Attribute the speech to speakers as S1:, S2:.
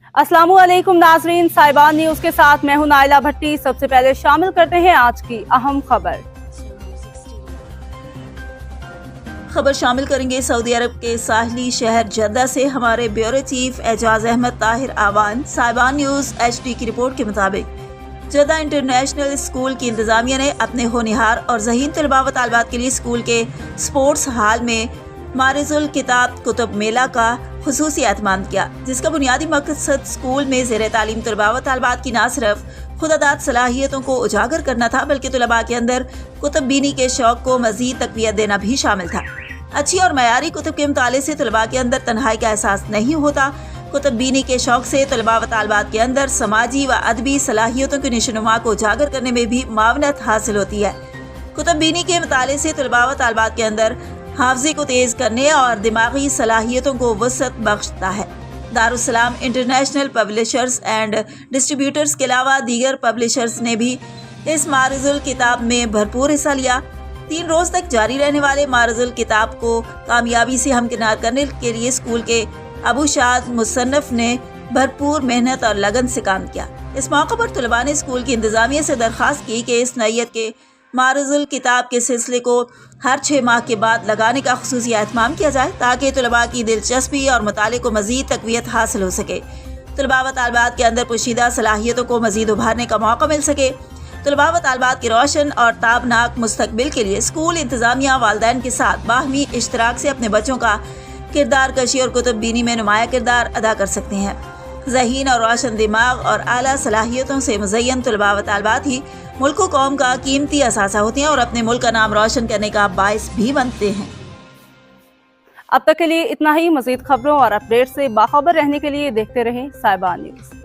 S1: अस्सलामु अलैकुम नाजरीन, साहिबान न्यूज के साथ मैं हूं नाइला भट्टी। सबसे पहले शामिल करते हैं आज की अहम खबर।
S2: शामिल करेंगे सऊदी अरब के साहिली शहर जद्दा से हमारे ब्यूरो चीफ एजाज अहमद ताहिर आवान। साहिबान न्यूज HD की रिपोर्ट के मुताबिक जद्दा इंटरनेशनल स्कूल की इंतजामिया ने अपने होनहार और ज़हीन तलबा व तालिबात के लिए स्कूल के स्पोर्ट्स हॉल में मारिजुल किताब कुतुब मेला का खुसूसी एहतमाम किया, जिसका बुनियादी मकसद स्कूल में ज़ेर तालीम तलबा व तालिबात की न सिर्फ खुदादाद सलाहियतों को उजागर करना था, बल्कि तलबा के अंदर कुतुब बीनी के शौक़ को मज़ीद तक़वियत देना भी शामिल था। अच्छी और मयारी कुतुब के मुताले से तलबा के अंदर तन्हाई का एहसास नहीं होता। कुतुब बीनी के शौक़ से तलबा व तालिबात के अंदर समाजी व अदबी सलाहियतों की निशोनुमा को उजागर करने में भी मावनत हासिल होती है। कुतुब बीनी के मुताले से तलबा व तालिबात के अंदर हाफ़ज़े को तेज़ करने और दिमागी सलाहियतों को वसअत बख्शता है। Darussalam international publishers and distributors के अलावा दीगर पब्लिशर्स ने भी इस मारिजुल किताब में भरपूर हिस्सा लिया। 3 रोज़ तक जारी रहने वाले मारिजुल किताब को कामयाबी से हमकिनार करने के लिए स्कूल के अबू शाद मुसन्नफ ने भरपूर मेहनत और लगन से काम किया। इस मौके पर तलबा ने स्कूल की इंतजामिया से दरख्वास्त की कि इस नैयत के मारिजुल किताब के सिलसिले को हर 6 माह के बाद लगाने का खुसूसी एहतमाम किया जाए, ताकि तलबा की दिलचस्पी और मुताले को मज़ीद तक़वियत हासिल हो सके। तलबा व तालिबात के अंदर पोशीदा सलाहियतों को मज़ीद उभारने का मौका मिल सके। तलबा व तालिबात के रोशन और ताबनाक मुस्तकबिल के लिए स्कूल इंतजामिया वालिदैन के साथ बाहमी इश्तराक से अपने बच्चों का किरदार कशी और कुतुब बीनी में नुमाया किरदार अदा कर सकते हैं। ज़हीन और रोशन दिमाग और आला सलाहियतों से मुज़य्यन तलबा व तालिबात ही मुल्क व कौम का कीमती असासा होते हैं और अपने मुल्क का नाम रोशन करने का बाइस भी बनते हैं।
S1: अब तक के लिए इतना ही। मज़ीद खबरों और अपडेट से बाखबर रहने के लिए देखते रहें साहिबान न्यूज।